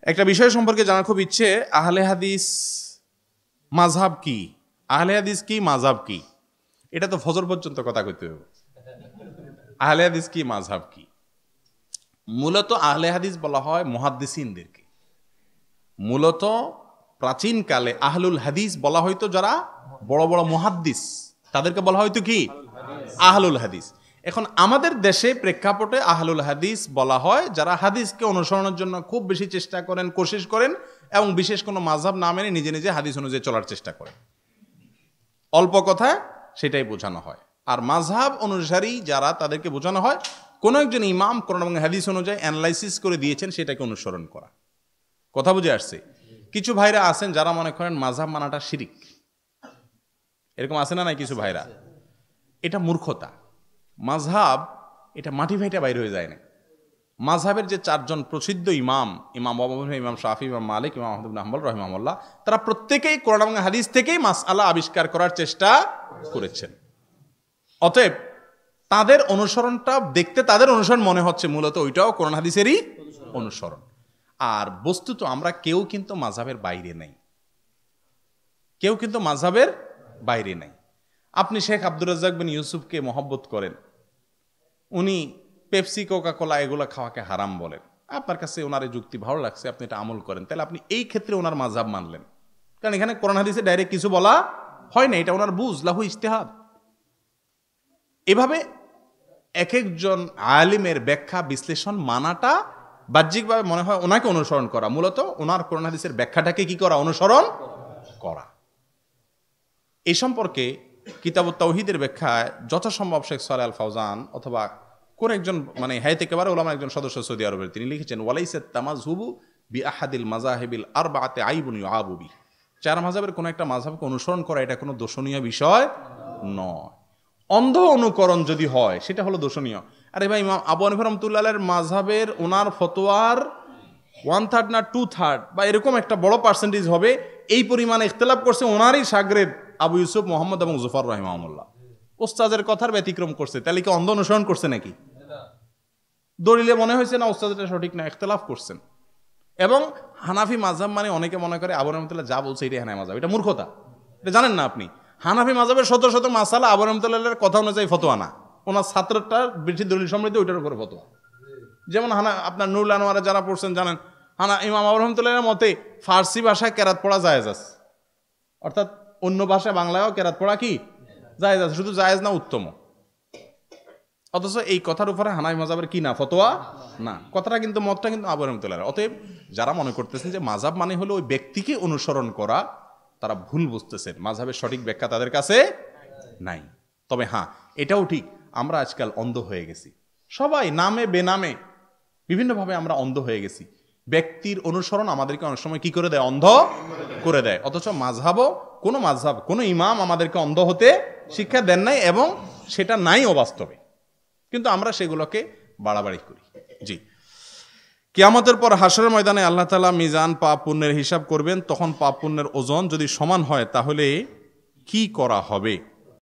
একটা বিষয় সম্পর্কে জানার খুব ইচ্ছে, আহলে হাদিস মাযহাব কি, আহলে হাদিস কি মাযহাব কি, এটা তো ফজর পর্যন্ত কথা কইতে হবে। আহলে হাদিস কি মাযহাব কি, মূলত আহলে হাদিস বলা হয় মুহাদ্দিসিনদেরকে। মূলত প্রাচীন কালে আহলুল হাদিস বলা হয়তো যারা বড় বড় মুহাদ্দিস, তাদেরকে বলা হয়তো কি আহলুল হাদিস। এখন আমাদের দেশে প্রেক্ষাপটে আহলুল হাদিস বলা হয় যারা হাদিসকে অনুসরণের জন্য খুব বেশি চেষ্টা করেন, কোশিশ করেন এবং বিশেষ কোনো মাযহাব না মেনে নিজে নিজে হাদিস অনুযায়ী চলার চেষ্টা করেন। অল্প কথা সেটাই বোঝানো হয়। আর মাযহাব অনুসারী যারা, তাদেরকে বোঝানো হয় কোনো একজন ইমাম কোরআন এবং হাদিস অনুযায়ী অ্যানালাইসিস করে দিয়েছেন, সেটাকে অনুসরণ করা। কথা বুঝে আসছে? কিছু ভাইরা আছেন যারা মনে করেন মাযহাব মানাটা শিরিক, এরকম আছে না নাই কিছু ভাইরা? এটা মূর্খতা। মাযহাব এটা মাটি ফাইটা বাইরে হয়ে যায় না। মাযহাবের যে চারজন প্রসিদ্ধ ইমাম, ইমাম আবু হানিফা, ইমাম শাফি, ইমাম মালিক, ইমাম আহমদ ইবনে হাম্বল রাহিমাহুল্লাহ, তারা প্রত্যেকেই কোরআন এবং হাদিস থেকেই মাসআলা আবিষ্কার করার চেষ্টা করেছেন। অতএব তাদের অনুসরণটা দেখতে তাদের অনুসরণ মনে হচ্ছে, মূলত ওইটাও কোরআন হাদিসেরই অনুসরণ। আর বস্তুত আমরা কেউ কিন্তু মাযহাবের বাইরে নেই, কেউ কিন্তু মাযহাবের বাইরে নেই। আপনি শেখ আব্দুর রাজ্জাক বিন ইউসুফকে মহব্বত করেন, উনি পেপসি, কোকা কোলা এগুলো খাওয়াকে হারাম বলেন, আপনার কাছে ওনার এই যুক্তি ভালো লাগছে, আপনি এটা আমল করেন, তাহলে আপনি এই ক্ষেত্রে ওনার মাযহাব মানলেন। কারণ এখানে কোরআন হাদিসে ডাইরেক্ট কিছু বলা হয় না, এটা ওনার বুঝ, লাহু ইজতিহাদ। এভাবে এক একজন আলিমের ব্যাখ্যা বিশ্লেষণ মানাটা বাহ্যিকভাবে মনে হয় ওনাকে অনুসরণ করা, মূলত ওনার কোরআন হাদিসের ব্যাখ্যাটাকে কি করা, অনুসরণ করা। এই সম্পর্কে কিতাবুত তাওহীদের ব্যাখ্যায় যথাসম্ভব শেখ সালেহ আল ফাওজান অথবা কোন একজন হায়াতে একেবারে ওলামার একজন সদস্য সৌদি আরবের, তিনি লিখেছেন ওয়ালাইসাত তামাযহুবু বিআহাদিল মাযাহিবিল আরবাআতি আইবুন ইউআবু বি। চার মাযহাবের কোন একটা মাযহাবকে অনুসরণ করা এটা কোনো দোষণীয় বিষয় নয়। অন্ধ অনুকরণ যদি হয় সেটা হলো দোষণীয়। আরে ভাই, ইমাম আবু হানিফা রাহমাতুল্লাহির মাযহাবের ওনার ফতোয়ার 1/3 না 2/3 বা এরকম একটা বড় পার্সেন্টেজ হবে, এই পরিমাণে ইখতিলাফ করছে ওনারই শাগরেদ আবু ইউসুফ, মোহাম্মদ এবং জুফর রাহিমাহুল্লাহ। ওস্তাদের কথার ব্যতিক্রম করছে, তাহলে কি অন্ধ অনুসরণ করছে নাকি? দলিলে মনে হয়েছে না ওস্তাদটা সঠিক না, ইখতিলাফ করছেন। এবং হানাফি মাযহাব মানে অনেকে মনে করে আবু রহমতুল্লাহ যা বলছে এটাই হানাফি মাযহাব, এটা মূর্খতা। এটা জানেন না আপনি? হানাফি মাযহাবের শত শত মাসালা আবু রহমতুল্লাহর কথা অনুযায়ী ফতোয়া না, ওনার ছাত্রটার বেশি দলিল সমৃদ্ধ ওইটার উপরে ফতোয়া। যেমন আপনার নুরুল আনোয়ারে যারা পড়ছেন জানেন, ইমাম আবু রহমতুল্লাহের মতে ফার্সি ভাষায় কেরাত পড়া জায়েজ আছে, অর্থাৎ অন্য ভাষায় বাংলায়ও কেরাত পড়া কি জায়েজ আছে, শুধু জায়েজ না উত্তম। অথচ এই কথার উপরে হানাফি মাযহাবের কি না, ফতোয়া না। কথাটা কিন্তু, মতটা কিন্তু আবু রহমতুল্লাহ। অতএব যারা মনে করতেছেন যে মাযহাব মানে হলো ওই ব্যক্তিকে অনুসরণ করা, তারা ভুল বুঝতেছেন। মাযহাবের সঠিক ব্যাখ্যা তাদের কাছে নাই। তবে হ্যাঁ, এটাও ঠিক, আমরা আজকাল অন্ধ হয়ে গেছি, সবাই নামে বেনামে বিভিন্নভাবে আমরা অন্ধ হয়ে গেছি। ব্যক্তির অনুসরণ আমাদেরকে অনেক সময় কি করে দেয়, অন্ধ করে দেয়। অথচ মাযহাবও কোনো মাযহাব, কোনো ইমাম আমাদেরকে অন্ধ হতে শিক্ষা দেন নাই, এবং সেটা নাই অবাস্তবে, কিন্তু আমরা সেগুলোকে বাড়াবাড়ি করি। জি, কিয়ামতের পর হাসরের ময়দানে আল্লাহ তাআলা মিজান পাপ পুণ্যের হিসাব করবেন। তখন পাপ পুণ্যের ওজন যদি সমান হয় তাহলে কি করা হবে?